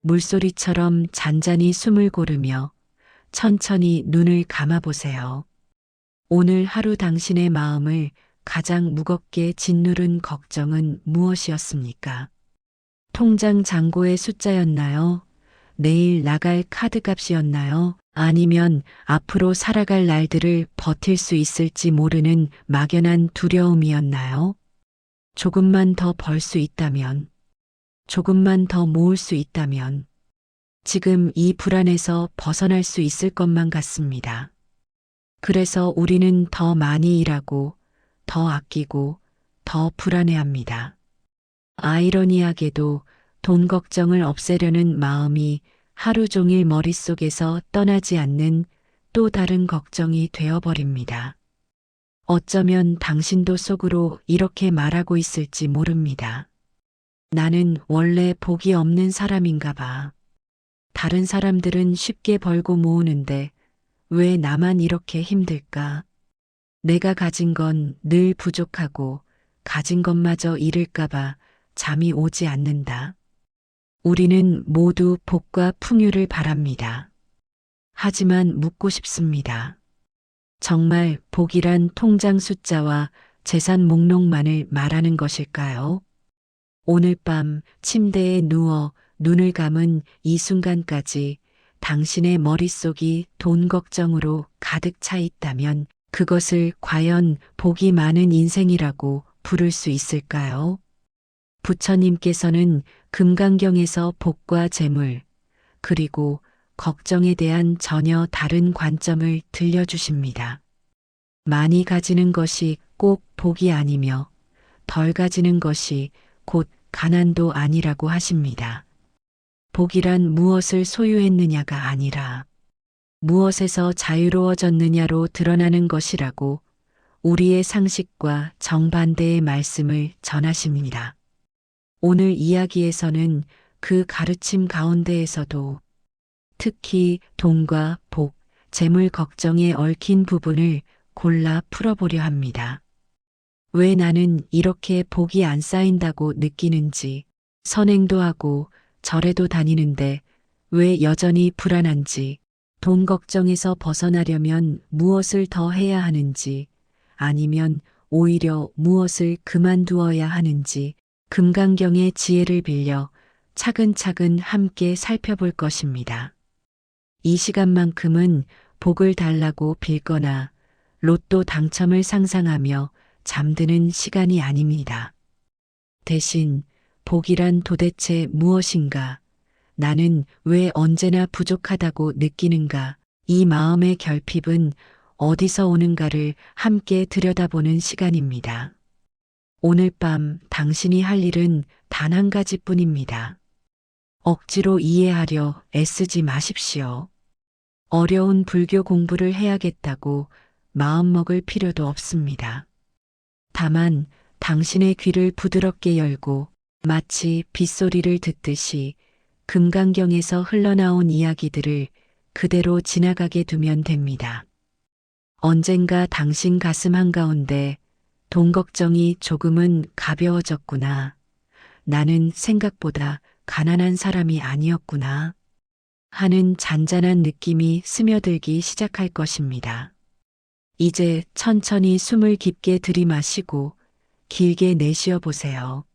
물소리처럼 잔잔히 숨을 고르며 천천히 눈을 감아보세요. 오늘 하루 당신의 마음을 가장 무겁게 짓누른 걱정은 무엇이었습니까? 통장 잔고의 숫자였나요? 내일 나갈 카드값이었나요? 아니면 앞으로 살아갈 날들을 버틸 수 있을지 모르는 막연한 두려움이었나요? 조금만 더 벌 수 있다면, 조금만 더 모을 수 있다면, 지금 이 불안에서 벗어날 수 있을 것만 같습니다. 그래서 우리는 더 많이 일하고, 더 아끼고, 더 불안해합니다. 아이러니하게도 돈 걱정을 없애려는 마음이 하루 종일 머릿속에서 떠나지 않는 또 다른 걱정이 되어버립니다. 어쩌면 당신도 속으로 이렇게 말하고 있을지 모릅니다. 나는 원래 복이 없는 사람인가 봐. 다른 사람들은 쉽게 벌고 모으는데 왜 나만 이렇게 힘들까? 내가 가진 건 늘 부족하고 가진 것마저 잃을까 봐 잠이 오지 않는다. 우리는 모두 복과 풍요를 바랍니다. 하지만 묻고 싶습니다. 정말 복이란 통장 숫자와 재산 목록만을 말하는 것일까요? 오늘 밤 침대에 누워 눈을 감은 이 순간까지 당신의 머릿속이 돈 걱정으로 가득 차 있다면 그것을 과연 복이 많은 인생이라고 부를 수 있을까요? 부처님께서는 금강경에서 복과 재물, 그리고 걱정에 대한 전혀 다른 관점을 들려주십니다. 많이 가지는 것이 꼭 복이 아니며 덜 가지는 것이 곧 가난도 아니라고 하십니다. 복이란 무엇을 소유했느냐가 아니라 무엇에서 자유로워졌느냐로 드러나는 것이라고 우리의 상식과 정반대의 말씀을 전하십니다. 오늘 이야기에서는 그 가르침 가운데에서도 특히 돈과 복, 재물 걱정에 얽힌 부분을 골라 풀어보려 합니다. 왜 나는 이렇게 복이 안 쌓인다고 느끼는지, 선행도 하고 절에도 다니는데 왜 여전히 불안한지, 돈 걱정에서 벗어나려면 무엇을 더 해야 하는지, 아니면 오히려 무엇을 그만두어야 하는지, 금강경의 지혜를 빌려 차근차근 함께 살펴볼 것입니다. 이 시간만큼은 복을 달라고 빌거나 로또 당첨을 상상하며 잠드는 시간이 아닙니다. 대신 복이란 도대체 무엇인가? 나는 왜 언제나 부족하다고 느끼는가? 이 마음의 결핍은 어디서 오는가를 함께 들여다보는 시간입니다. 오늘 밤 당신이 할 일은 단 한 가지뿐입니다. 억지로 이해하려 애쓰지 마십시오. 어려운 불교 공부를 해야겠다고 마음먹을 필요도 없습니다. 다만 당신의 귀를 부드럽게 열고 마치 빗소리를 듣듯이 금강경에서 흘러나온 이야기들을 그대로 지나가게 두면 됩니다. 언젠가 당신 가슴 한가운데 돈 걱정이 조금은 가벼워졌구나. 나는 생각보다 가난한 사람이 아니었구나. 하는 잔잔한 느낌이 스며들기 시작할 것입니다. 이제 천천히 숨을 깊게 들이마시고 길게 내쉬어 보세요.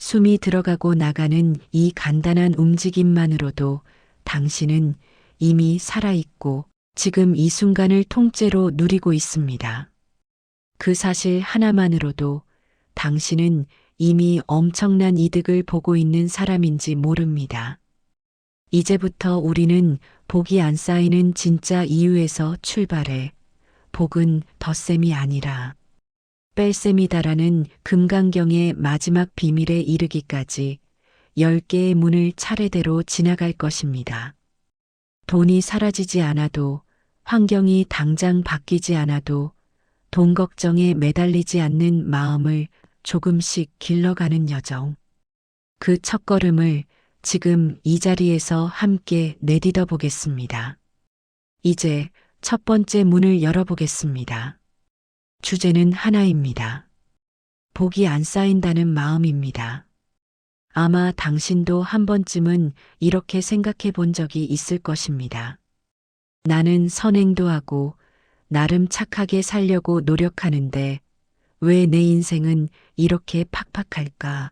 숨이 들어가고 나가는 이 간단한 움직임만으로도 당신은 이미 살아있고 지금 이 순간을 통째로 누리고 있습니다. 그 사실 하나만으로도 당신은 이미 엄청난 이득을 보고 있는 사람인지 모릅니다. 이제부터 우리는 복이 안 쌓이는 진짜 이유에서 출발해 복은 덧셈이 아니라 뺄셈이다라는 금강경의 마지막 비밀에 이르기까지 10개의 문을 차례대로 지나갈 것입니다. 돈이 사라지지 않아도, 환경이 당장 바뀌지 않아도 돈 걱정에 매달리지 않는 마음을 조금씩 길러가는 여정. 그 첫걸음을 지금 이 자리에서 함께 내딛어 보겠습니다. 이제 첫 번째 문을 열어보겠습니다. 주제는 하나입니다. 복이 안 쌓인다는 마음입니다. 아마 당신도 한 번쯤은 이렇게 생각해 본 적이 있을 것입니다. 나는 선행도 하고 나름 착하게 살려고 노력하는데 왜 내 인생은 이렇게 팍팍할까?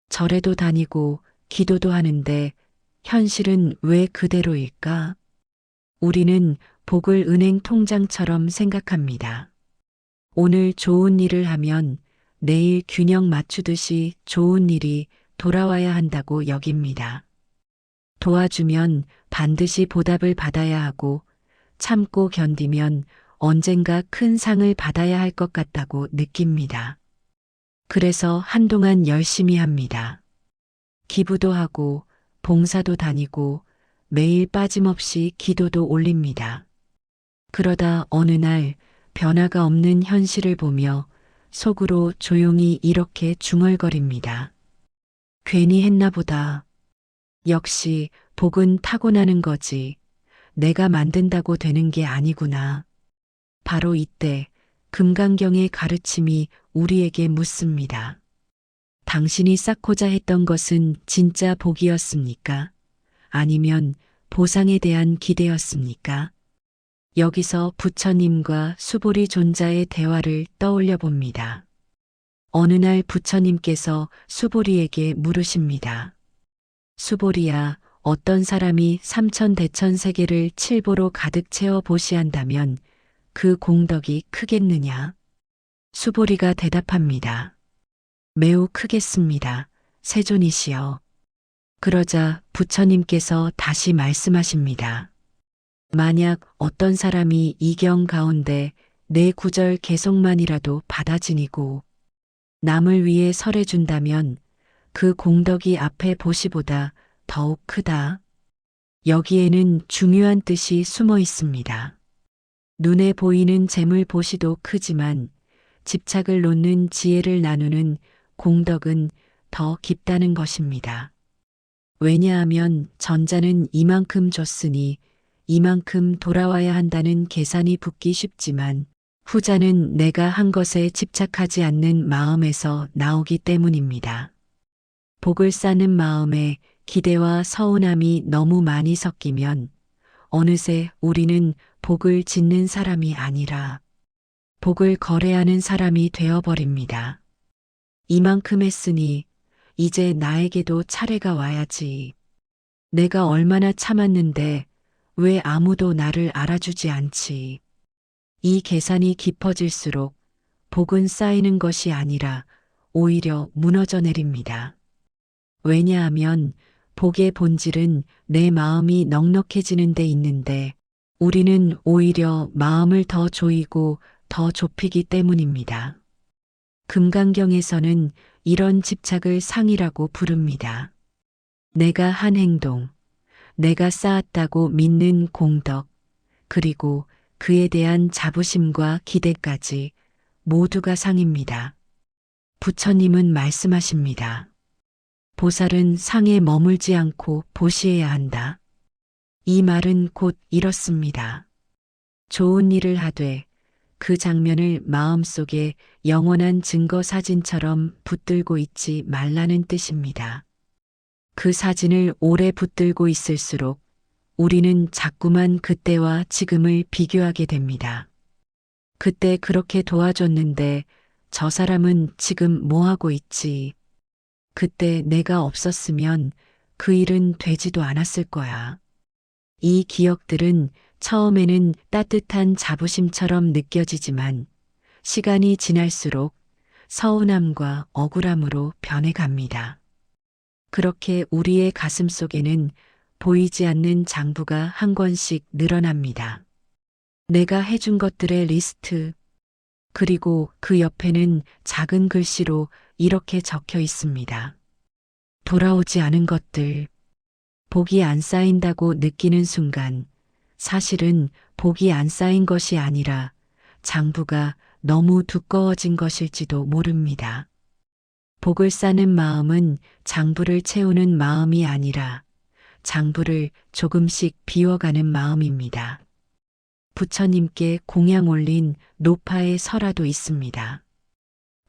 절에도 다니고 기도도 하는데 현실은 왜 그대로일까? 우리는 복을 은행 통장처럼 생각합니다. 오늘 좋은 일을 하면 내일 균형 맞추듯이 좋은 일이 돌아와야 한다고 여깁니다. 도와주면 반드시 보답을 받아야 하고 참고 견디면 언젠가 큰 상을 받아야 할 것 같다고 느낍니다. 그래서 한동안 열심히 합니다. 기부도 하고 봉사도 다니고 매일 빠짐없이 기도도 올립니다. 그러다 어느 날 변화가 없는 현실을 보며 속으로 조용히 이렇게 중얼거립니다. 괜히 했나 보다. 역시 복은 타고나는 거지. 내가 만든다고 되는 게 아니구나. 바로 이때 금강경의 가르침이 우리에게 묻습니다. 당신이 쌓고자 했던 것은 진짜 복이었습니까? 아니면 보상에 대한 기대였습니까? 여기서 부처님과 수보리 존자의 대화를 떠올려 봅니다. 어느 날 부처님께서 수보리에게 물으십니다. 수보리야, 어떤 사람이 삼천대천세계를 칠보로 가득 채워 보시한다면 그 공덕이 크겠느냐? 수보리가 대답합니다. 매우 크겠습니다. 세존이시여. 그러자 부처님께서 다시 말씀하십니다. 만약 어떤 사람이 이경 가운데 네 구절 개송만이라도 받아 지니고 남을 위해 설해준다면 그 공덕이 앞에 보시보다 더욱 크다. 여기에는 중요한 뜻이 숨어 있습니다. 눈에 보이는 재물 보시도 크지만 집착을 놓는 지혜를 나누는 공덕은 더 깊다는 것입니다. 왜냐하면 전자는 이만큼 줬으니 이만큼 돌아와야 한다는 계산이 붙기 쉽지만 후자는 내가 한 것에 집착하지 않는 마음에서 나오기 때문입니다. 복을 쌓는 마음에 기대와 서운함이 너무 많이 섞이면 어느새 우리는 복을 짓는 사람이 아니라 복을 거래하는 사람이 되어버립니다. 이만큼 했으니 이제 나에게도 차례가 와야지. 내가 얼마나 참았는데 왜 아무도 나를 알아주지 않지. 이 계산이 깊어질수록 복은 쌓이는 것이 아니라 오히려 무너져 내립니다. 왜냐하면 복의 본질은 내 마음이 넉넉해지는 데 있는데 우리는 오히려 마음을 더 조이고 더 좁히기 때문입니다. 금강경에서는 이런 집착을 상이라고 부릅니다. 내가 한 행동, 내가 쌓았다고 믿는 공덕, 그리고 그에 대한 자부심과 기대까지 모두가 상입니다. 부처님은 말씀하십니다. 보살은 상에 머물지 않고 보시해야 한다. 이 말은 곧 이렇습니다. 좋은 일을 하되 그 장면을 마음속에 영원한 증거 사진처럼 붙들고 있지 말라는 뜻입니다. 그 사진을 오래 붙들고 있을수록 우리는 자꾸만 그때와 지금을 비교하게 됩니다. 그때 그렇게 도와줬는데 저 사람은 지금 뭐 하고 있지? 그때 내가 없었으면 그 일은 되지도 않았을 거야. 이 기억들은 처음에는 따뜻한 자부심처럼 느껴지지만 시간이 지날수록 서운함과 억울함으로 변해갑니다. 그렇게 우리의 가슴 속에는 보이지 않는 장부가 한 권씩 늘어납니다. 내가 해준 것들의 리스트, 그리고 그 옆에는 작은 글씨로 이렇게 적혀 있습니다. 돌아오지 않은 것들, 복이 안 쌓인다고 느끼는 순간 사실은 복이 안 쌓인 것이 아니라 장부가 너무 두꺼워진 것일지도 모릅니다. 복을 쌓는 마음은 장부를 채우는 마음이 아니라 장부를 조금씩 비워가는 마음입니다. 부처님께 공양 올린 노파의 설화도 있습니다.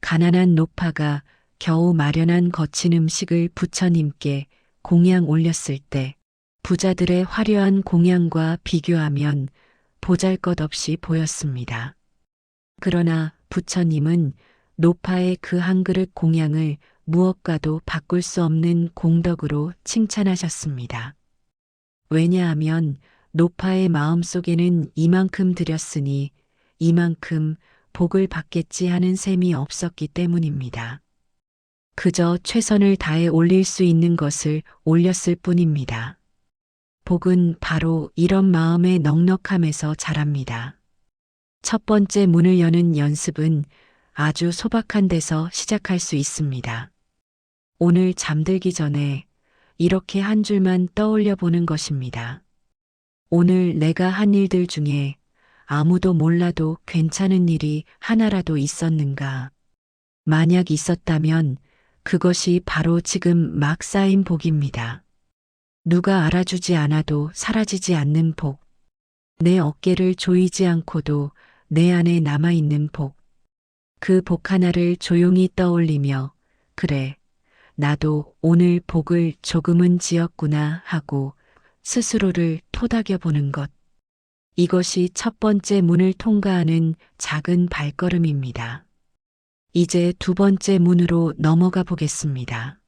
가난한 노파가 겨우 마련한 거친 음식을 부처님께 공양 올렸을 때 부자들의 화려한 공양과 비교하면 보잘것없이 보였습니다. 그러나 부처님은 노파의 그 한 그릇 공양을 무엇과도 바꿀 수 없는 공덕으로 칭찬하셨습니다. 왜냐하면 노파의 마음속에는 이만큼 드렸으니 이만큼 복을 받겠지 하는 셈이 없었기 때문입니다. 그저 최선을 다해 올릴 수 있는 것을 올렸을 뿐입니다. 복은 바로 이런 마음의 넉넉함에서 자랍니다. 첫 번째 문을 여는 연습은 아주 소박한 데서 시작할 수 있습니다. 오늘 잠들기 전에 이렇게 한 줄만 떠올려 보는 것입니다. 오늘 내가 한 일들 중에 아무도 몰라도 괜찮은 일이 하나라도 있었는가? 만약 있었다면 그것이 바로 지금 막 쌓인 복입니다. 누가 알아주지 않아도 사라지지 않는 복. 내 어깨를 조이지 않고도 내 안에 남아있는 복. 그 복 하나를 조용히 떠올리며 그래, 나도 오늘 복을 조금은 지었구나 하고 스스로를 토닥여 보는 것. 이것이 첫 번째 문을 통과하는 작은 발걸음입니다. 이제 두 번째 문으로 넘어가 보겠습니다.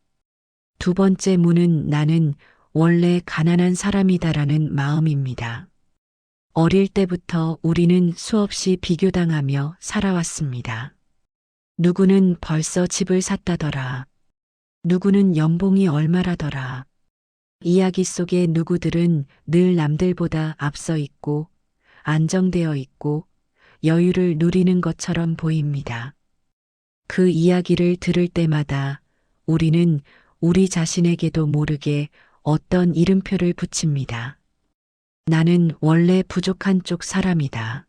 두 번째 문은 나는 원래 가난한 사람이다라는 마음입니다. 어릴 때부터 우리는 수없이 비교당하며 살아왔습니다. 누구는 벌써 집을 샀다더라. 누구는 연봉이 얼마라더라. 이야기 속의 누구들은 늘 남들보다 앞서 있고 안정되어 있고 여유를 누리는 것처럼 보입니다. 그 이야기를 들을 때마다 우리는 우리 자신에게도 모르게 어떤 이름표를 붙입니다. 나는 원래 부족한 쪽 사람이다.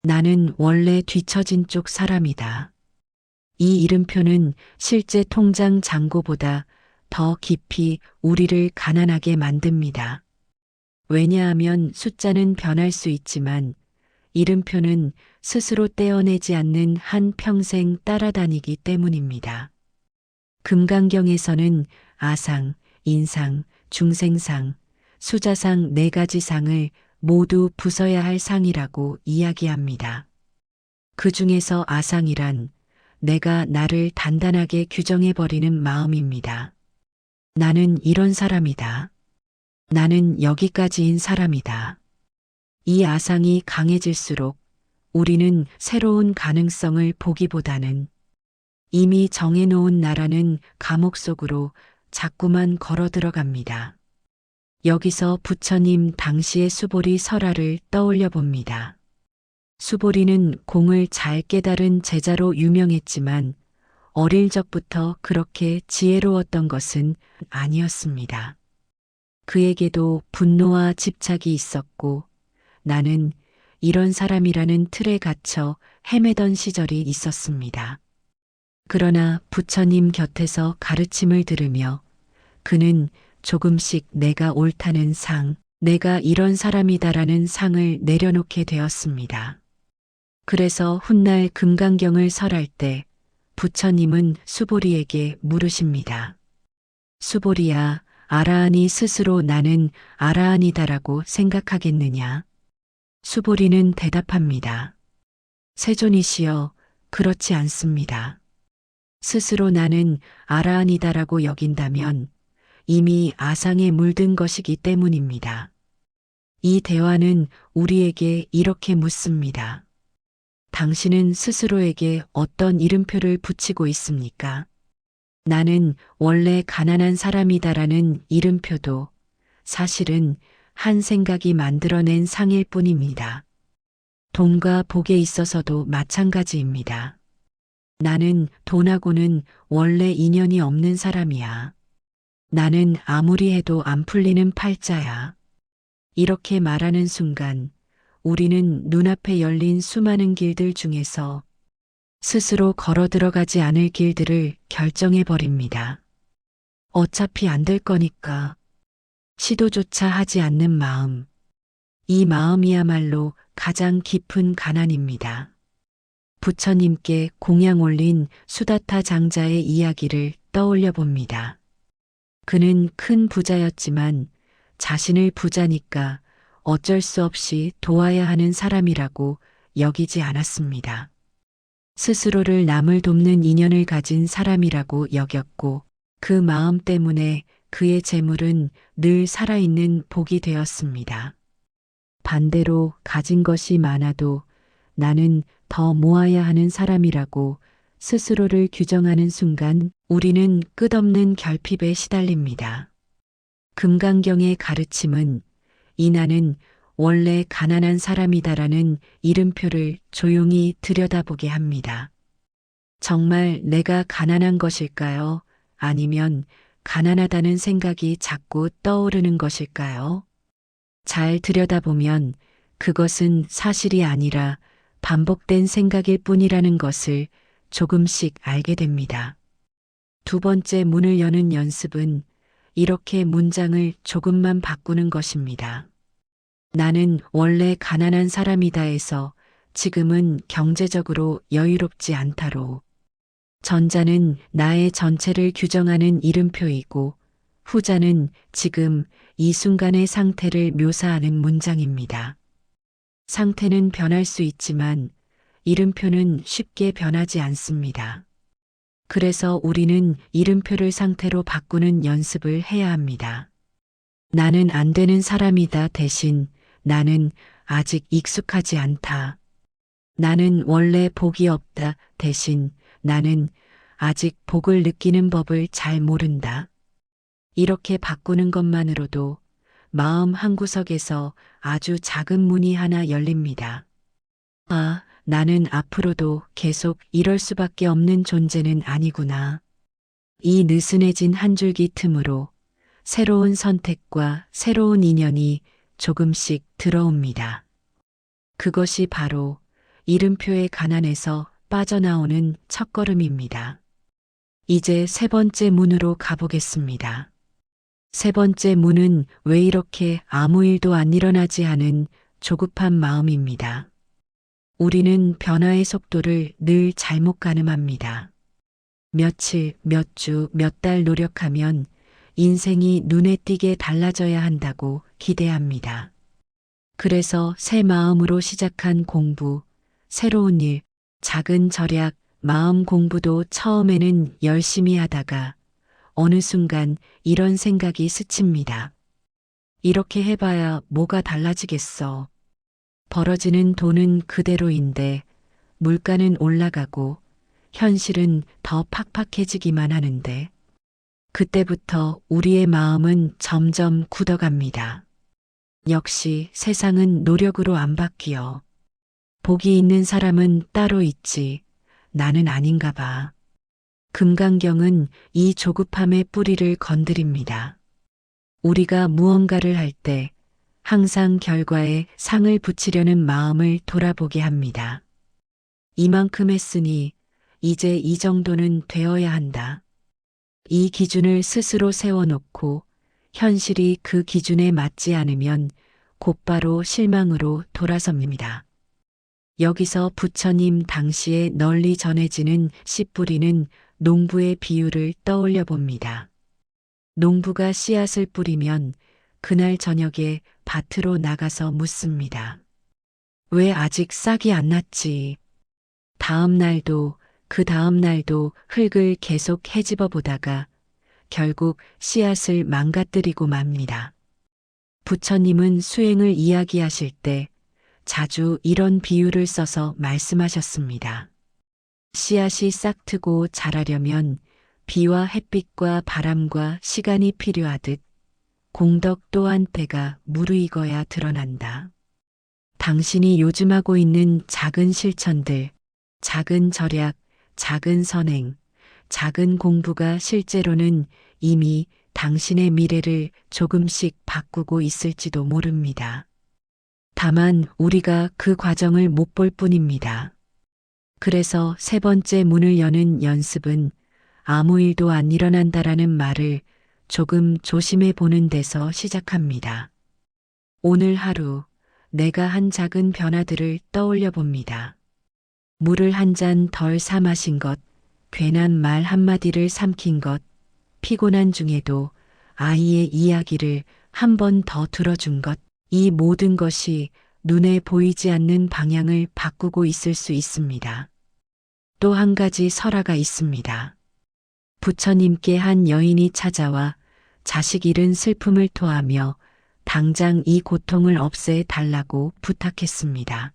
나는 원래 뒤처진 쪽 사람이다. 이 이름표는 실제 통장 잔고보다 더 깊이 우리를 가난하게 만듭니다. 왜냐하면 숫자는 변할 수 있지만 이름표는 스스로 떼어내지 않는 한 평생 따라다니기 때문입니다. 금강경에서는 아상, 인상, 중생상, 수자상 네 가지 상을 모두 부숴야 할 상이라고 이야기합니다. 그 중에서 아상이란 내가 나를 단단하게 규정해버리는 마음입니다. 나는 이런 사람이다. 나는 여기까지인 사람이다. 이 아상이 강해질수록 우리는 새로운 가능성을 보기보다는 이미 정해놓은 나라는 감옥 속으로 자꾸만 걸어 들어갑니다. 여기서 부처님 당시의 수보리 설화를 떠올려 봅니다. 수보리는 공을 잘 깨달은 제자로 유명했지만 어릴 적부터 그렇게 지혜로웠던 것은 아니었습니다. 그에게도 분노와 집착이 있었고 나는 이런 사람이라는 틀에 갇혀 헤매던 시절이 있었습니다. 그러나 부처님 곁에서 가르침을 들으며 그는 조금씩 내가 옳다는 상, 내가 이런 사람이다라는 상을 내려놓게 되었습니다. 그래서 훗날 금강경을 설할 때 부처님은 수보리에게 물으십니다. 수보리야, 아라한이 스스로 나는 아라한이다라고 생각하겠느냐? 수보리는 대답합니다. 세존이시여, 그렇지 않습니다. 스스로 나는 아라한이다라고 여긴다면 이미 아상에 물든 것이기 때문입니다. 이 대화는 우리에게 이렇게 묻습니다. 당신은 스스로에게 어떤 이름표를 붙이고 있습니까? 나는 원래 가난한 사람이다라는 이름표도 사실은 한 생각이 만들어낸 상일 뿐입니다. 돈과 복에 있어서도 마찬가지입니다. 나는 돈하고는 원래 인연이 없는 사람이야. 나는 아무리 해도 안 풀리는 팔자야. 이렇게 말하는 순간 우리는 눈앞에 열린 수많은 길들 중에서 스스로 걸어 들어가지 않을 길들을 결정해 버립니다. 어차피 안 될 거니까. 시도조차 하지 않는 마음. 이 마음이야말로 가장 깊은 가난입니다. 부처님께 공양 올린 수다타 장자의 이야기를 떠올려 봅니다. 그는 큰 부자였지만 자신을 부자니까 어쩔 수 없이 도와야 하는 사람이라고 여기지 않았습니다. 스스로를 남을 돕는 인연을 가진 사람이라고 여겼고 그 마음 때문에 그의 재물은 늘 살아있는 복이 되었습니다. 반대로 가진 것이 많아도 나는 더 모아야 하는 사람이라고 스스로를 규정하는 순간 우리는 끝없는 결핍에 시달립니다. 금강경의 가르침은 나는 원래 가난한 사람이다라는 이름표를 조용히 들여다보게 합니다. 정말 내가 가난한 것일까요? 아니면 가난하다는 생각이 자꾸 떠오르는 것일까요? 잘 들여다보면 그것은 사실이 아니라 반복된 생각일 뿐이라는 것을 조금씩 알게 됩니다. 두 번째 문을 여는 연습은 이렇게 문장을 조금만 바꾸는 것입니다. 나는 원래 가난한 사람이다에서 지금은 경제적으로 여유롭지 않다로. 전자는 나의 전체를 규정하는 이름표이고 후자는 지금 이 순간의 상태를 묘사하는 문장입니다. 상태는 변할 수 있지만 이름표는 쉽게 변하지 않습니다. 그래서 우리는 이름표를 상태로 바꾸는 연습을 해야 합니다. 나는 안 되는 사람이다 대신 나는 아직 익숙하지 않다. 나는 원래 복이 없다 대신 나는 아직 복을 느끼는 법을 잘 모른다. 이렇게 바꾸는 것만으로도 마음 한구석에서 아주 작은 문이 하나 열립니다. 아, 나는 앞으로도 계속 이럴 수밖에 없는 존재는 아니구나. 이 느슨해진 한 줄기 틈으로 새로운 선택과 새로운 인연이 조금씩 들어옵니다. 그것이 바로 이름표의 가난에서 빠져나오는 첫걸음입니다. 이제 세 번째 문으로 가보겠습니다. 세 번째 문은 왜 이렇게 아무 일도 안 일어나지 않은 조급한 마음입니다. 우리는 변화의 속도를 늘 잘못 가늠합니다. 며칠, 몇 주, 몇 달 노력하면 인생이 눈에 띄게 달라져야 한다고 기대합니다. 그래서 새 마음으로 시작한 공부, 새로운 일, 작은 절약, 마음 공부도 처음에는 열심히 하다가 어느 순간 이런 생각이 스칩니다. 이렇게 해봐야 뭐가 달라지겠어. 벌어지는 돈은 그대로인데 물가는 올라가고 현실은 더 팍팍해지기만 하는데 그때부터 우리의 마음은 점점 굳어갑니다. 역시 세상은 노력으로 안 바뀌어. 복이 있는 사람은 따로 있지. 나는 아닌가 봐. 금강경은 이 조급함의 뿌리를 건드립니다. 우리가 무언가를 할 때 항상 결과에 상을 붙이려는 마음을 돌아보게 합니다. 이만큼 했으니 이제 이 정도는 되어야 한다. 이 기준을 스스로 세워놓고 현실이 그 기준에 맞지 않으면 곧바로 실망으로 돌아섭니다. 여기서 부처님 당시에 널리 전해지는 씨뿌리는 농부의 비유를 떠올려 봅니다. 농부가 씨앗을 뿌리면 그날 저녁에 밭으로 나가서 묻습니다. 왜 아직 싹이 안 났지? 다음 날도 그 다음 날도 흙을 계속 헤집어 보다가 결국 씨앗을 망가뜨리고 맙니다. 부처님은 수행을 이야기하실 때 자주 이런 비유를 써서 말씀하셨습니다. 씨앗이 싹트고 자라려면 비와 햇빛과 바람과 시간이 필요하듯 공덕 또한 때가 무르익어야 드러난다. 당신이 요즘 하고 있는 작은 실천들, 작은 절약, 작은 선행, 작은 공부가 실제로는 이미 당신의 미래를 조금씩 바꾸고 있을지도 모릅니다. 다만 우리가 그 과정을 못 볼 뿐입니다. 그래서 세 번째 문을 여는 연습은 아무 일도 안 일어난다라는 말을 조금 조심해 보는 데서 시작합니다. 오늘 하루 내가 한 작은 변화들을 떠올려 봅니다. 물을 한 잔 덜 사 마신 것, 괜한 말 한마디를 삼킨 것, 피곤한 중에도 아이의 이야기를 한 번 더 들어준 것, 이 모든 것이 눈에 보이지 않는 방향을 바꾸고 있을 수 있습니다. 또 한 가지 설화가 있습니다. 부처님께 한 여인이 찾아와 자식 잃은 슬픔을 토하며 당장 이 고통을 없애 달라고 부탁했습니다.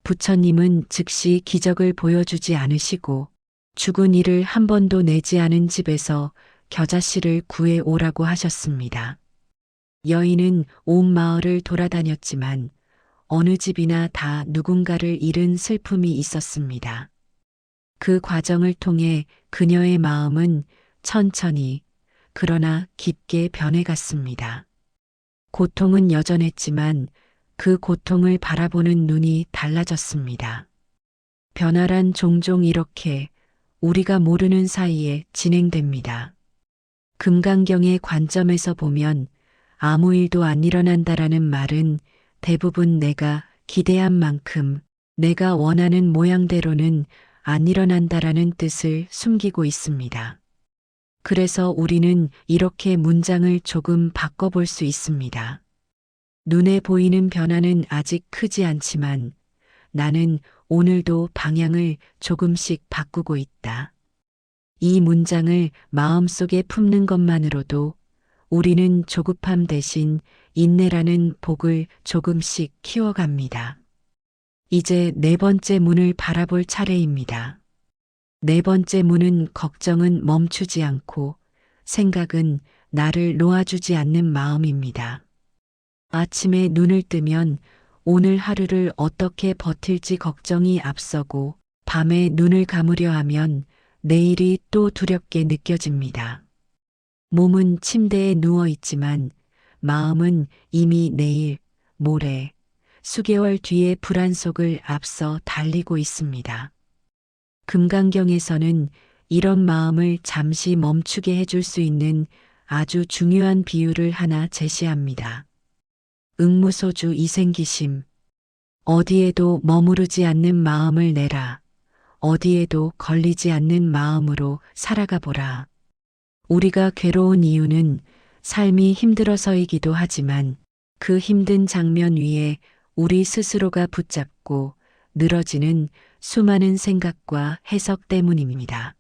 부처님은 즉시 기적을 보여주지 않으시고 죽은 이를 한 번도 내지 않은 집에서 겨자씨를 구해 오라고 하셨습니다. 여인은 온 마을을 돌아다녔지만 어느 집이나 다 누군가를 잃은 슬픔이 있었습니다. 그 과정을 통해 그녀의 마음은 천천히 그러나 깊게 변해갔습니다. 고통은 여전했지만 그 고통을 바라보는 눈이 달라졌습니다. 변화란 종종 이렇게 우리가 모르는 사이에 진행됩니다. 금강경의 관점에서 보면 아무 일도 안 일어난다라는 말은 대부분 내가 기대한 만큼 내가 원하는 모양대로는 안 일어난다라는 뜻을 숨기고 있습니다. 그래서 우리는 이렇게 문장을 조금 바꿔볼 수 있습니다. 눈에 보이는 변화는 아직 크지 않지만 나는 오늘도 방향을 조금씩 바꾸고 있다. 이 문장을 마음속에 품는 것만으로도 우리는 조급함 대신 인내라는 복을 조금씩 키워갑니다. 이제 네 번째 문을 바라볼 차례입니다. 네 번째 문은 걱정은 멈추지 않고 생각은 나를 놓아주지 않는 마음입니다. 아침에 눈을 뜨면 오늘 하루를 어떻게 버틸지 걱정이 앞서고 밤에 눈을 감으려 하면 내일이 또 두렵게 느껴집니다. 몸은 침대에 누워 있지만 마음은 이미 내일, 모레, 수개월 뒤의 불안 속을 앞서 달리고 있습니다. 금강경에서는 이런 마음을 잠시 멈추게 해줄 수 있는 아주 중요한 비유를 하나 제시합니다. 응무소주 이생기심. 어디에도 머무르지 않는 마음을 내라. 어디에도 걸리지 않는 마음으로 살아가 보라. 우리가 괴로운 이유는 삶이 힘들어서이기도 하지만 그 힘든 장면 위에 우리 스스로가 붙잡고 늘어지는 수많은 생각과 해석 때문입니다.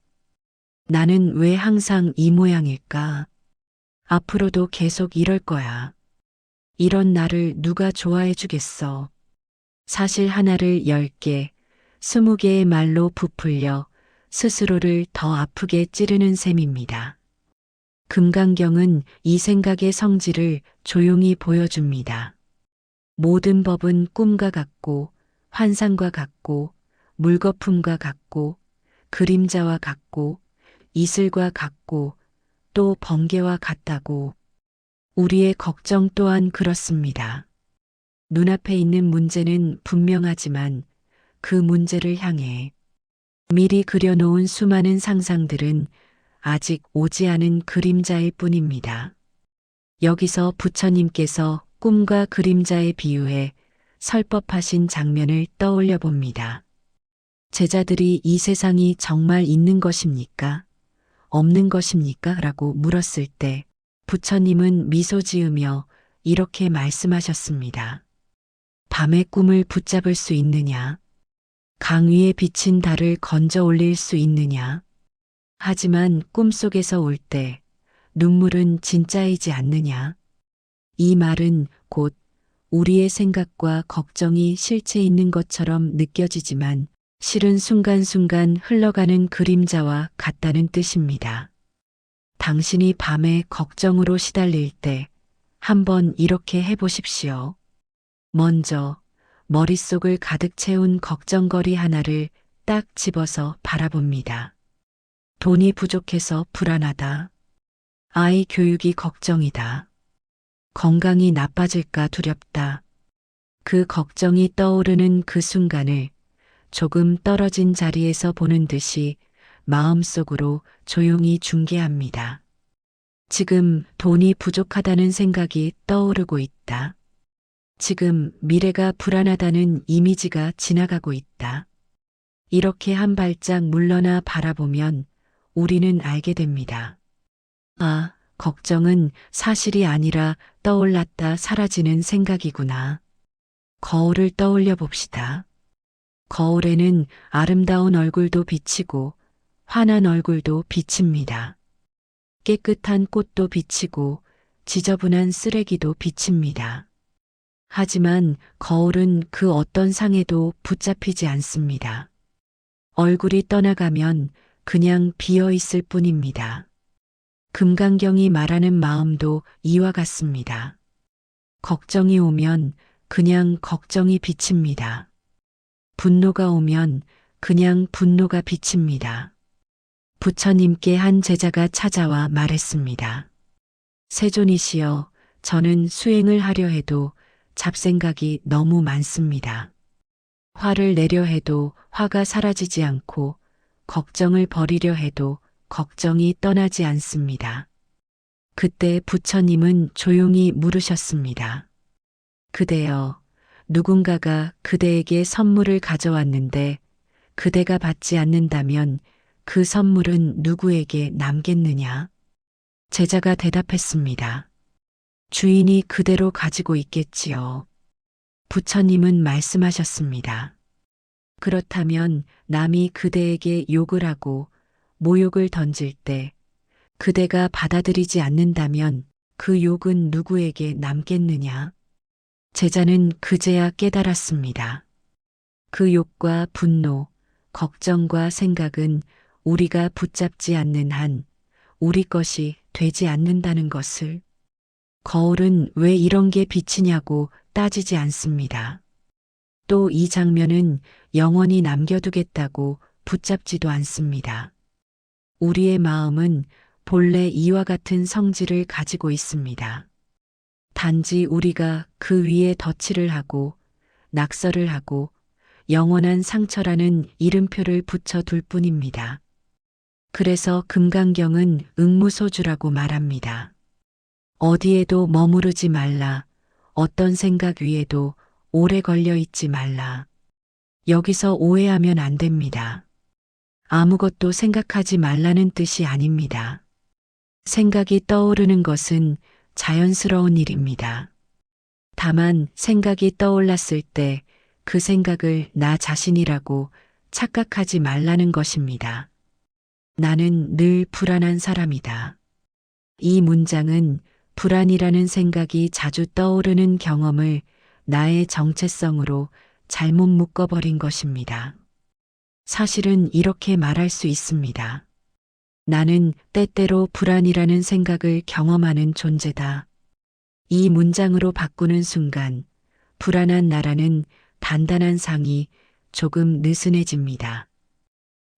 나는 왜 항상 이 모양일까? 앞으로도 계속 이럴 거야. 이런 나를 누가 좋아해 주겠어? 사실 하나를 10개, 20개의 말로 부풀려 스스로를 더 아프게 찌르는 셈입니다. 금강경은 이 생각의 성질을 조용히 보여줍니다. 모든 법은 꿈과 같고 환상과 같고 물거품과 같고 그림자와 같고 이슬과 같고 또 번개와 같다고. 우리의 걱정 또한 그렇습니다. 눈앞에 있는 문제는 분명하지만 그 문제를 향해 미리 그려놓은 수많은 상상들은 아직 오지 않은 그림자일 뿐입니다. 여기서 부처님께서 꿈과 그림자에 비유해 설법하신 장면을 떠올려 봅니다. 제자들이 이 세상이 정말 있는 것입니까? 없는 것입니까? 라고 물었을 때 부처님은 미소 지으며 이렇게 말씀하셨습니다. 밤의 꿈을 붙잡을 수 있느냐? 강 위에 비친 달을 건져 올릴 수 있느냐? 하지만 꿈속에서 올 때 눈물은 진짜이지 않느냐? 이 말은 곧 우리의 생각과 걱정이 실체 있는 것처럼 느껴지지만 실은 순간순간 흘러가는 그림자와 같다는 뜻입니다. 당신이 밤에 걱정으로 시달릴 때 한번 이렇게 해보십시오. 먼저 머릿속을 가득 채운 걱정거리 하나를 딱 집어서 바라봅니다. 돈이 부족해서 불안하다. 아이 교육이 걱정이다. 건강이 나빠질까 두렵다. 그 걱정이 떠오르는 그 순간을 조금 떨어진 자리에서 보는 듯이 마음속으로 조용히 중계합니다. 지금 돈이 부족하다는 생각이 떠오르고 있다. 지금 미래가 불안하다는 이미지가 지나가고 있다. 이렇게 한 발짝 물러나 바라보면 우리는 알게 됩니다. 아, 걱정은 사실이 아니라 떠올랐다 사라지는 생각이구나. 거울을 떠올려 봅시다. 거울에는 아름다운 얼굴도 비치고 환한 얼굴도 비칩니다. 깨끗한 꽃도 비치고 지저분한 쓰레기도 비칩니다. 하지만 거울은 그 어떤 상에도 붙잡히지 않습니다. 얼굴이 떠나가면 그냥 비어 있을 뿐입니다. 금강경이 말하는 마음도 이와 같습니다. 걱정이 오면 그냥 걱정이 비칩니다. 분노가 오면 그냥 분노가 비칩니다. 부처님께 한 제자가 찾아와 말했습니다. 세존이시여, 저는 수행을 하려 해도 잡생각이 너무 많습니다. 화를 내려 해도 화가 사라지지 않고 걱정을 버리려 해도 걱정이 떠나지 않습니다. 그때 부처님은 조용히 물으셨습니다. 그대여, 누군가가 그대에게 선물을 가져왔는데 그대가 받지 않는다면 그 선물은 누구에게 남겠느냐? 제자가 대답했습니다. 주인이 그대로 가지고 있겠지요. 부처님은 말씀하셨습니다. 그렇다면 남이 그대에게 욕을 하고 모욕을 던질 때 그대가 받아들이지 않는다면 그 욕은 누구에게 남겠느냐? 제자는 그제야 깨달았습니다. 그 욕과 분노, 걱정과 생각은 우리가 붙잡지 않는 한 우리 것이 되지 않는다는 것을. 거울은 왜 이런 게 비치냐고 따지지 않습니다. 또 이 장면은 영원히 남겨두겠다고 붙잡지도 않습니다. 우리의 마음은 본래 이와 같은 성질을 가지고 있습니다. 단지 우리가 그 위에 덧칠을 하고 낙서를 하고 영원한 상처라는 이름표를 붙여둘 뿐입니다. 그래서 금강경은 응무소주라고 말합니다. 어디에도 머무르지 말라. 어떤 생각 위에도 오래 걸려 있지 말라. 여기서 오해하면 안 됩니다. 아무것도 생각하지 말라는 뜻이 아닙니다. 생각이 떠오르는 것은 자연스러운 일입니다. 다만 생각이 떠올랐을 때 그 생각을 나 자신이라고 착각하지 말라는 것입니다. 나는 늘 불안한 사람이다. 이 문장은 불안이라는 생각이 자주 떠오르는 경험을 나의 정체성으로 잘못 묶어버린 것입니다. 사실은 이렇게 말할 수 있습니다. 나는 때때로 불안이라는 생각을 경험하는 존재다. 이 문장으로 바꾸는 순간 불안한 나라는 단단한 상이 조금 느슨해집니다.